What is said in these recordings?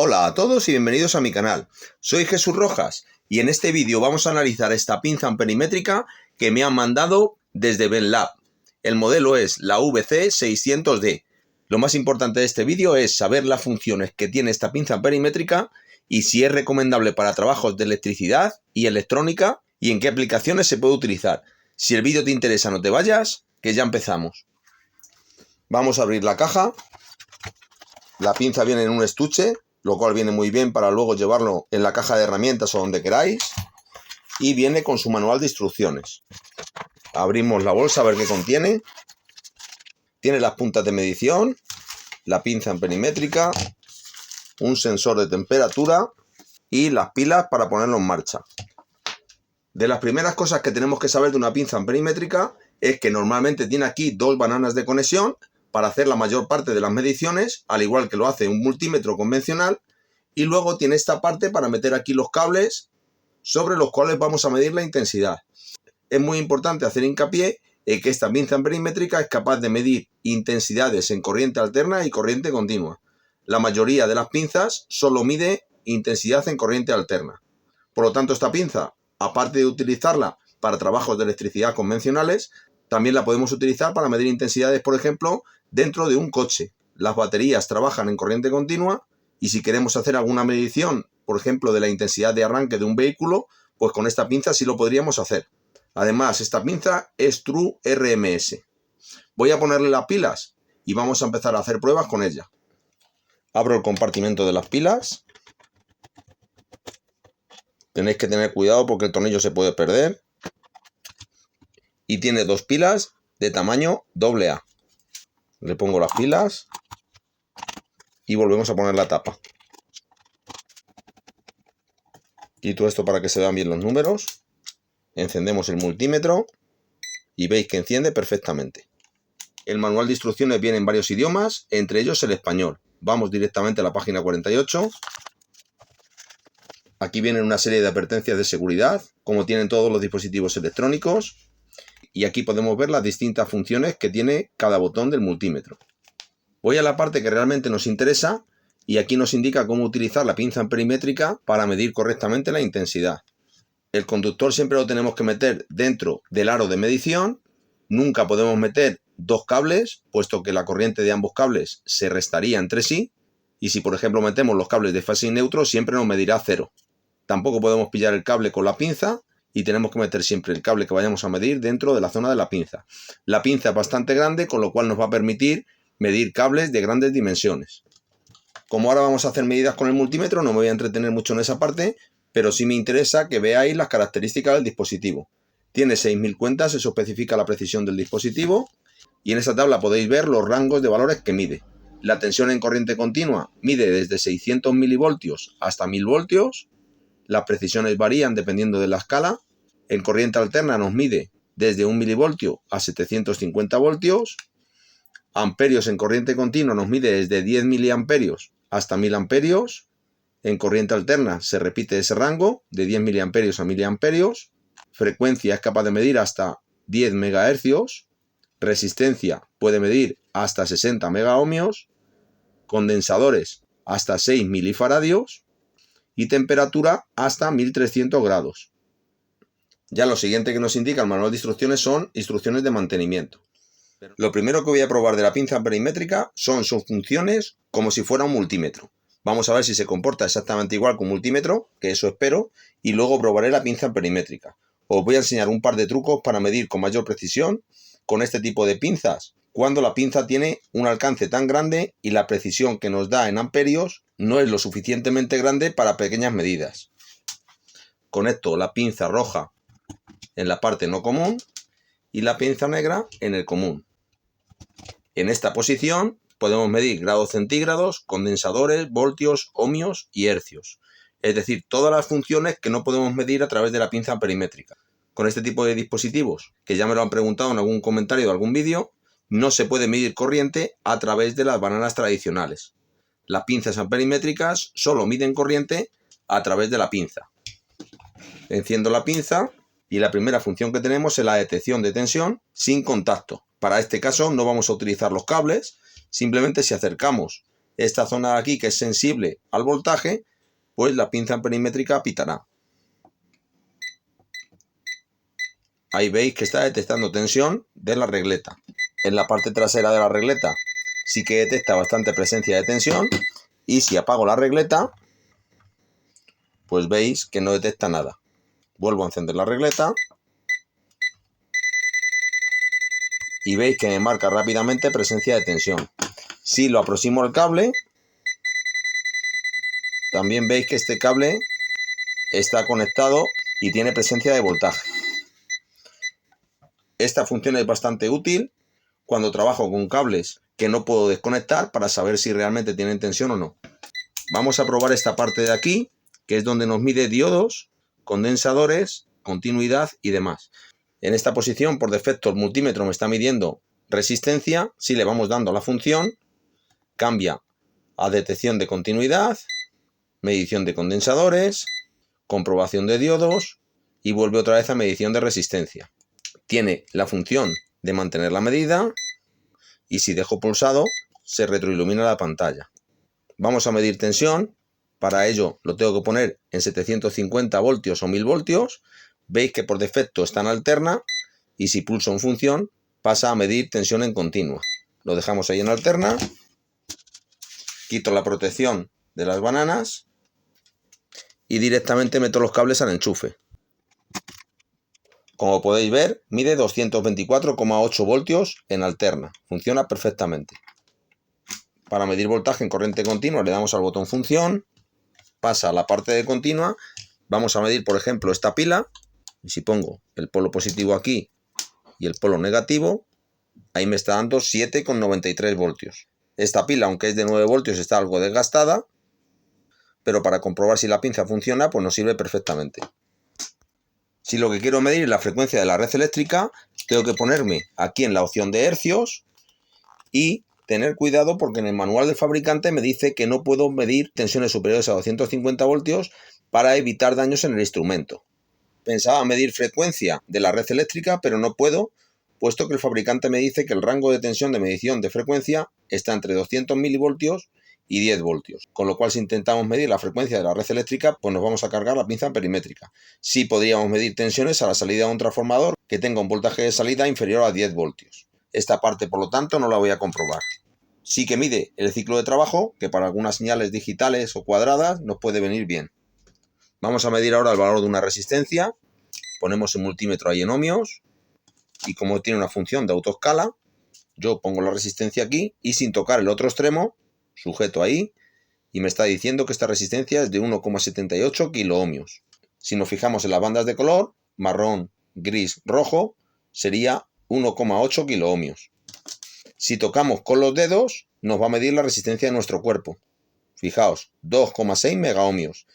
Hola a todos y bienvenidos a mi canal. Soy Jesús Rojas y en este vídeo vamos a analizar esta pinza amperimétrica que me han mandado desde Benlab. El modelo es la VC600D. Lo más importante de este vídeo es saber las funciones que tiene esta pinza amperimétrica y si es recomendable para trabajos de electricidad y electrónica y en qué aplicaciones se puede utilizar. Si el vídeo te interesa, no te vayas, que ya empezamos. Vamos a abrir la caja. La pinza viene en un estuche, lo cual viene muy bien para luego llevarlo en la caja de herramientas o donde queráis. Y viene con su manual de instrucciones. Abrimos la bolsa a ver qué contiene. Tiene las puntas de medición, la pinza amperimétrica, un sensor de temperatura y las pilas para ponerlo en marcha. De las primeras cosas que tenemos que saber de una pinza amperimétrica es que normalmente tiene aquí dos bananas de conexión para hacer la mayor parte de las mediciones, al igual que lo hace un multímetro convencional, y luego tiene esta parte para meter aquí los cables sobre los cuales vamos a medir la intensidad. Es muy importante hacer hincapié en que esta pinza amperimétrica es capaz de medir intensidades en corriente alterna y corriente continua. La mayoría de las pinzas solo mide intensidad en corriente alterna. Por lo tanto, esta pinza, aparte de utilizarla para trabajos de electricidad convencionales, también la podemos utilizar para medir intensidades, por ejemplo, dentro de un coche. Las baterías trabajan en corriente continua y si queremos hacer alguna medición, por ejemplo, de la intensidad de arranque de un vehículo, pues con esta pinza sí lo podríamos hacer. Además, esta pinza es True RMS. Voy a ponerle las pilas y vamos a empezar a hacer pruebas con ella. Abro el compartimento de las pilas. Tenéis que tener cuidado porque el tornillo se puede perder. Y tiene dos pilas de tamaño AA. Le pongo las pilas y volvemos a poner la tapa. Quito esto para que se vean bien los números. Encendemos el multímetro y veis que enciende perfectamente. El manual de instrucciones viene en varios idiomas, entre ellos el español. Vamos directamente a la página 48. Aquí vienen una serie de advertencias de seguridad, como tienen todos los dispositivos electrónicos. Y aquí podemos ver las distintas funciones que tiene cada botón del multímetro. Voy a la parte que realmente nos interesa y aquí nos indica cómo utilizar la pinza amperimétrica para medir correctamente la intensidad. El conductor siempre lo tenemos que meter dentro del aro de medición. Nunca podemos meter dos cables, puesto que la corriente de ambos cables se restaría entre sí. Y si por ejemplo metemos los cables de fase y neutro, siempre nos medirá 0. Tampoco podemos pillar el cable con la pinza. Y tenemos que meter siempre el cable que vayamos a medir dentro de la zona de la pinza. La pinza es bastante grande, con lo cual nos va a permitir medir cables de grandes dimensiones. Como ahora vamos a hacer medidas con el multímetro, no me voy a entretener mucho en esa parte, pero sí me interesa que veáis las características del dispositivo. Tiene 6000 cuentas, eso especifica la precisión del dispositivo, y en esa tabla podéis ver los rangos de valores que mide. La tensión en corriente continua mide desde 600 milivoltios hasta 1000 voltios. Las precisiones varían dependiendo de la escala. En corriente alterna nos mide desde 1 milivoltio a 750 voltios. Amperios en corriente continua nos mide desde 10 miliamperios hasta 1000 amperios. En corriente alterna se repite ese rango de 10 miliamperios a miliamperios. Frecuencia es capaz de medir hasta 10 megahercios. Resistencia puede medir hasta 60 megaohmios. Condensadores hasta 6 milifaradios. Y temperatura hasta 1300 grados. Ya lo siguiente que nos indica el manual de instrucciones son instrucciones de mantenimiento. Lo primero que voy a probar de la pinza amperimétrica son sus funciones como si fuera un multímetro. Vamos a ver si se comporta exactamente igual que un multímetro, que eso espero, y luego probaré la pinza amperimétrica. Os voy a enseñar un par de trucos para medir con mayor precisión con este tipo de pinzas, cuando la pinza tiene un alcance tan grande y la precisión que nos da en amperios no es lo suficientemente grande para pequeñas medidas. Conecto la pinza roja en la parte no común y la pinza negra en el común. En esta posición podemos medir grados centígrados, condensadores, voltios, ohmios y hercios. Es decir, todas las funciones que no podemos medir a través de la pinza amperimétrica. Con este tipo de dispositivos, que ya me lo han preguntado en algún comentario de algún vídeo, no se puede medir corriente a través de las bananas tradicionales. Las pinzas amperimétricas solo miden corriente a través de la pinza. Enciendo la pinza y la primera función que tenemos es la detección de tensión sin contacto. Para este caso no vamos a utilizar los cables, simplemente si acercamos esta zona de aquí que es sensible al voltaje, pues la pinza perimétrica pitará. Ahí veis que está detectando tensión de la regleta. En la parte trasera de la regleta sí que detecta bastante presencia de tensión, y si apago la regleta, pues veis que no detecta nada. Vuelvo a encender la regleta y veis que me marca rápidamente presencia de tensión. Si lo aproximo al cable, también veis que este cable está conectado y tiene presencia de voltaje. Esta función es bastante útil cuando trabajo con cables que no puedo desconectar para saber si realmente tienen tensión o no. Vamos a probar esta parte de aquí, que es donde nos mide diodos, condensadores, continuidad y demás. En esta posición, por defecto, el multímetro me está midiendo resistencia. Si le vamos dando a la función, cambia a detección de continuidad, medición de condensadores, comprobación de diodos y vuelve otra vez a medición de resistencia. Tiene la función de mantener la medida y si dejo pulsado se retroilumina la pantalla. Vamos a medir tensión. Para ello lo tengo que poner en 750 voltios o 1000 voltios. Veis que por defecto está en alterna y si pulso en función pasa a medir tensión en continua. Lo dejamos ahí en alterna. Quito la protección de las bananas y directamente meto los cables al enchufe. Como podéis ver, mide 224,8 voltios en alterna. Funciona perfectamente. Para medir voltaje en corriente continua le damos al botón función, pasa a la parte de continua. Vamos a medir, por ejemplo, esta pila. Y si pongo el polo positivo aquí y el polo negativo, ahí me está dando 7,93 voltios. Esta pila, aunque es de 9 voltios, está algo desgastada, pero para comprobar si la pinza funciona, pues nos sirve perfectamente. Si lo que quiero medir es la frecuencia de la red eléctrica, tengo que ponerme aquí en la opción de hercios y tener cuidado porque en el manual del fabricante me dice que no puedo medir tensiones superiores a 250 voltios para evitar daños en el instrumento. Pensaba medir frecuencia de la red eléctrica, pero no puedo, puesto que el fabricante me dice que el rango de tensión de medición de frecuencia está entre 200 milivoltios y 10 voltios, con lo cual si intentamos medir la frecuencia de la red eléctrica, pues nos vamos a cargar la pinza perimétrica. Sí podríamos medir tensiones a la salida de un transformador que tenga un voltaje de salida inferior a 10 voltios. Esta parte, por lo tanto, no la voy a comprobar. Sí que mide el ciclo de trabajo, que para algunas señales digitales o cuadradas nos puede venir bien. Vamos a medir ahora el valor de una resistencia. Ponemos el multímetro ahí en ohmios y como tiene una función de autoescala, yo pongo la resistencia aquí y sin tocar el otro extremo, sujeto ahí y me está diciendo que esta resistencia es de 1,78 kiloohmios. Si nos fijamos en las bandas de color, marrón, gris, rojo, sería 1,8 kiloohmios. Si tocamos con los dedos, nos va a medir la resistencia de nuestro cuerpo. Fijaos, 2,6 megaohmios.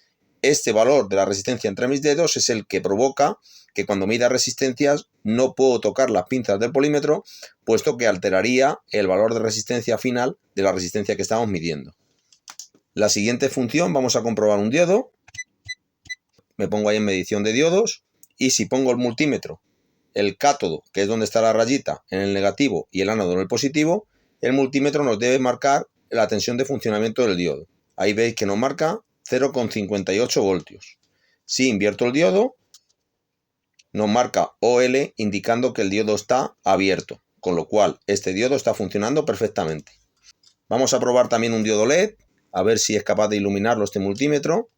Este valor de la resistencia entre mis dedos es el que provoca que cuando mida resistencias no puedo tocar las pinzas del polímetro, puesto que alteraría el valor de resistencia final de la resistencia que estamos midiendo. La siguiente función, vamos a comprobar un diodo. Me pongo ahí en medición de diodos y si pongo el multímetro, el cátodo, que es donde está la rayita, en el negativo y el ánodo en el positivo, el multímetro nos debe marcar la tensión de funcionamiento del diodo. Ahí veis que nos marca 0,58 voltios. Si invierto el diodo, nos marca OL indicando que el diodo está abierto, con lo cual este diodo está funcionando perfectamente. Vamos a probar también un diodo LED, a ver si es capaz de iluminarlo este multímetro.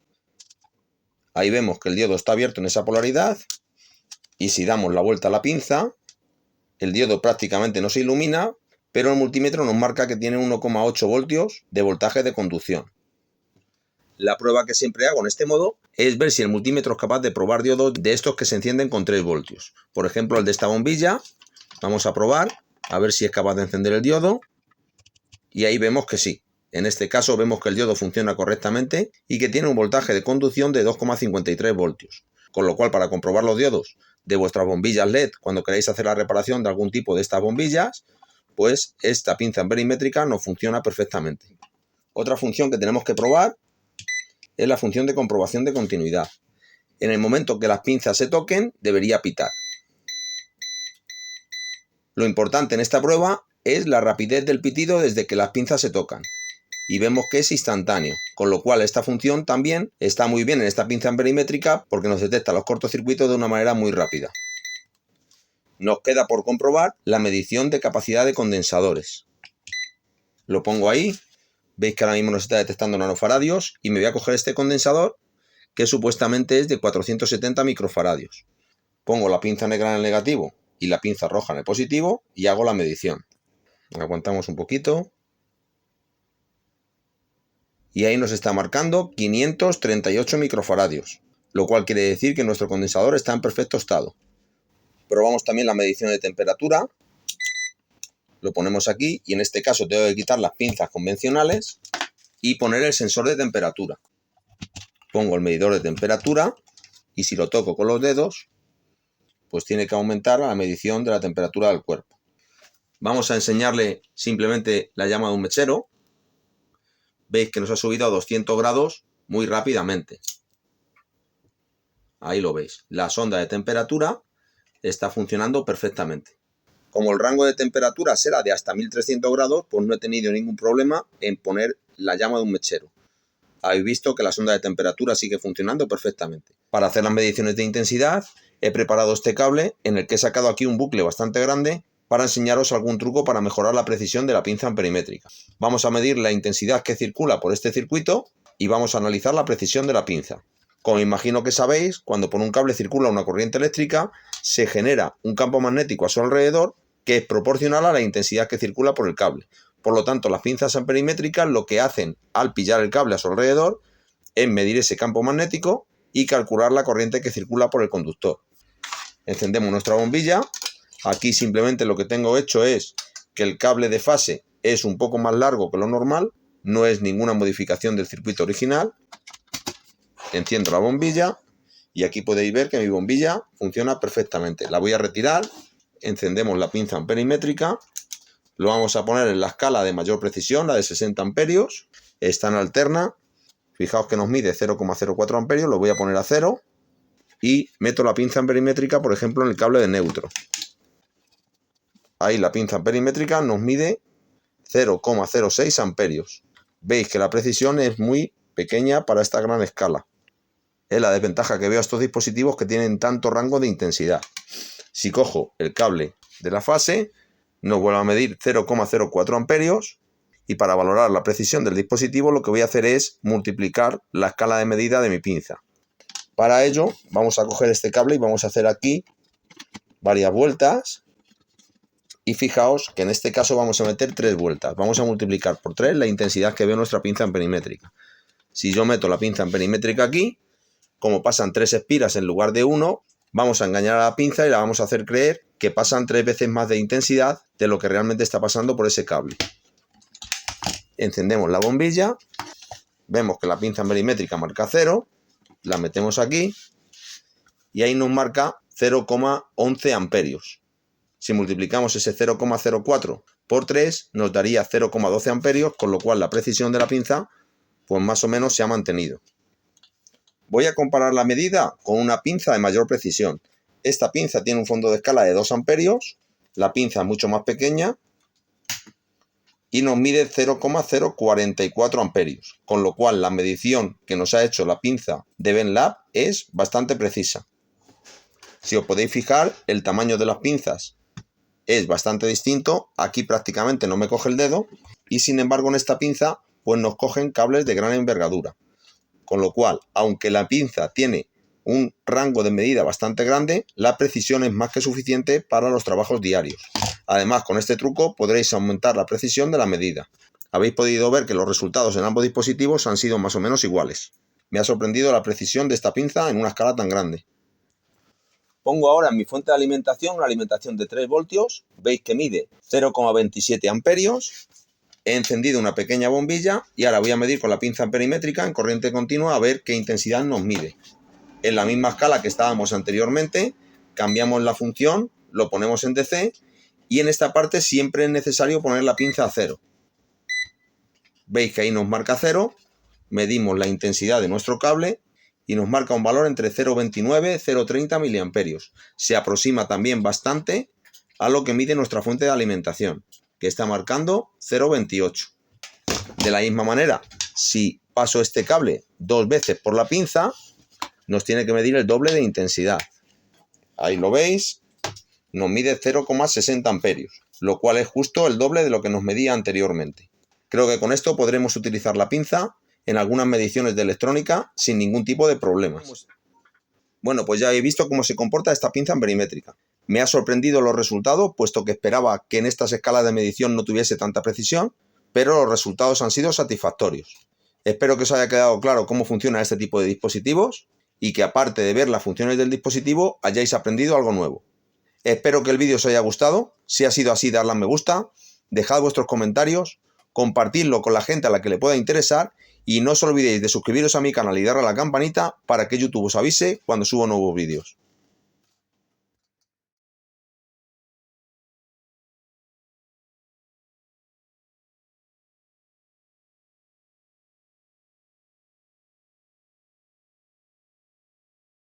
Ahí vemos que el diodo está abierto en esa polaridad y si damos la vuelta a la pinza, el diodo prácticamente no se ilumina, pero el multímetro nos marca que tiene 1,8 voltios de voltaje de conducción. La prueba que siempre hago en este modo es ver si el multímetro es capaz de probar diodos de estos que se encienden con 3 voltios. Por ejemplo, el de esta bombilla, vamos a probar, a ver si es capaz de encender el diodo. Y ahí vemos que sí. En este caso vemos que el diodo funciona correctamente y que tiene un voltaje de conducción de 2,53 voltios. Con lo cual, para comprobar los diodos de vuestras bombillas LED, cuando queráis hacer la reparación de algún tipo de estas bombillas, pues esta pinza perimétrica nos funciona perfectamente. Otra función que tenemos que probar es la función de comprobación de continuidad. En el momento que las pinzas se toquen, debería pitar. Lo importante en esta prueba es la rapidez del pitido desde que las pinzas se tocan. y vemos que es instantáneo, con lo cual esta función también está muy bien en esta pinza amperimétrica porque nos detecta los cortocircuitos de una manera muy rápida. Nos queda por comprobar la medición de capacidad de condensadores. Lo pongo ahí, veis que ahora mismo nos está detectando nanofaradios y me voy a coger este condensador que supuestamente es de 470 microfaradios. Pongo la pinza negra en el negativo y la pinza roja en el positivo y hago la medición. Aguantamos un poquito. Y ahí nos está marcando 538 microfaradios, lo cual quiere decir que nuestro condensador está en perfecto estado. Probamos también la medición de temperatura. Lo ponemos aquí y en este caso tengo que quitar las pinzas convencionales y poner el sensor de temperatura. Pongo el medidor de temperatura y si lo toco con los dedos, pues tiene que aumentar la medición de la temperatura del cuerpo. Vamos a enseñarle simplemente la llama de un mechero. Veis que nos ha subido a 200 grados muy rápidamente. Ahí lo veis. La sonda de temperatura está funcionando perfectamente. Como el rango de temperatura será de hasta 1300 grados, pues no he tenido ningún problema en poner la llama de un mechero. Habéis visto que la sonda de temperatura sigue funcionando perfectamente. Para hacer las mediciones de intensidad, he preparado este cable en el que he sacado aquí un bucle bastante grande para enseñaros algún truco para mejorar la precisión de la pinza amperimétrica. Vamos a medir la intensidad que circula por este circuito y vamos a analizar la precisión de la pinza. Como imagino que sabéis, cuando por un cable circula una corriente eléctrica, se genera un campo magnético a su alrededor que es proporcional a la intensidad que circula por el cable. Por lo tanto, las pinzas amperimétricas lo que hacen al pillar el cable a su alrededor es medir ese campo magnético y calcular la corriente que circula por el conductor. Encendemos nuestra bombilla. Aquí simplemente lo que tengo hecho es que el cable de fase es un poco más largo que lo normal, no es ninguna modificación del circuito original. Enciendo la bombilla y aquí podéis ver que mi bombilla funciona perfectamente. La voy a retirar, encendemos la pinza amperimétrica, lo vamos a poner en la escala de mayor precisión, la de 60 amperios, está en alterna, fijaos que nos mide 0,04 amperios, lo voy a poner a 0 y meto la pinza amperimétrica, por ejemplo, en el cable de neutro. Ahí la pinza amperimétrica nos mide 0,06 amperios. Veis que la precisión es muy pequeña para esta gran escala. Es la desventaja que veo a estos dispositivos que tienen tanto rango de intensidad. Si cojo el cable de la fase, nos vuelve a medir 0,04 amperios y para valorar la precisión del dispositivo lo que voy a hacer es multiplicar la escala de medida de mi pinza. Para ello vamos a coger este cable y vamos a hacer aquí varias vueltas. Y fijaos que en este caso vamos a meter 3 vueltas. Vamos a multiplicar por 3 la intensidad que veo en nuestra pinza amperimétrica. Si yo meto la pinza amperimétrica aquí, como pasan 3 espiras en lugar de 1, vamos a engañar a la pinza y la vamos a hacer creer que pasan 3 veces más de intensidad de lo que realmente está pasando por ese cable. Encendemos la bombilla, vemos que la pinza amperimétrica marca 0, la metemos aquí y ahí nos marca 0,11 amperios. Si multiplicamos ese 0,04 por 3 nos daría 0,12 amperios, con lo cual la precisión de la pinza pues más o menos se ha mantenido. Voy a comparar la medida con una pinza de mayor precisión. Esta pinza tiene un fondo de escala de 2 amperios, la pinza es mucho más pequeña y nos mide 0,044 amperios, con lo cual la medición que nos ha hecho la pinza de Benlab es bastante precisa. Si os podéis fijar, el tamaño de las pinzas es bastante distinto. Aquí prácticamente no me coge el dedo y sin embargo en esta pinza pues nos cogen cables de gran envergadura. Con lo cual, aunque la pinza tiene un rango de medida bastante grande, la precisión es más que suficiente para los trabajos diarios. Además, con este truco podréis aumentar la precisión de la medida. Habéis podido ver que los resultados en ambos dispositivos han sido más o menos iguales. Me ha sorprendido la precisión de esta pinza en una escala tan grande. Pongo ahora en mi fuente de alimentación una alimentación de 3 voltios. Veis que mide 0,27 amperios. He encendido una pequeña bombilla y ahora voy a medir con la pinza amperimétrica en corriente continua a ver qué intensidad nos mide. En la misma escala que estábamos anteriormente, cambiamos la función, lo ponemos en DC y en esta parte siempre es necesario poner la pinza a 0. Veis que ahí nos marca 0, medimos la intensidad de nuestro cable y nos marca un valor entre 0,29 y 0,30 miliamperios. Se aproxima también bastante a lo que mide nuestra fuente de alimentación, que está marcando 0,28. De la misma manera, si paso este cable 2 veces por la pinza, nos tiene que medir el doble de intensidad. Ahí lo veis, nos mide 0,60 amperios, lo cual es justo el doble de lo que nos medía anteriormente. Creo que con esto podremos utilizar la pinza en algunas mediciones de electrónica sin ningún tipo de problemas. Bueno, pues ya habéis visto cómo se comporta esta pinza amperímetrica. Me ha sorprendido los resultados, puesto que esperaba que en estas escalas de medición no tuviese tanta precisión, pero los resultados han sido satisfactorios. Espero que os haya quedado claro cómo funciona este tipo de dispositivos y que, aparte de ver las funciones del dispositivo, hayáis aprendido algo nuevo. Espero que el vídeo os haya gustado. Si ha sido así, dadle a me gusta, dejad vuestros comentarios, compartidlo con la gente a la que le pueda interesar y no os olvidéis de suscribiros a mi canal y darle a la campanita para que YouTube os avise cuando subo nuevos vídeos.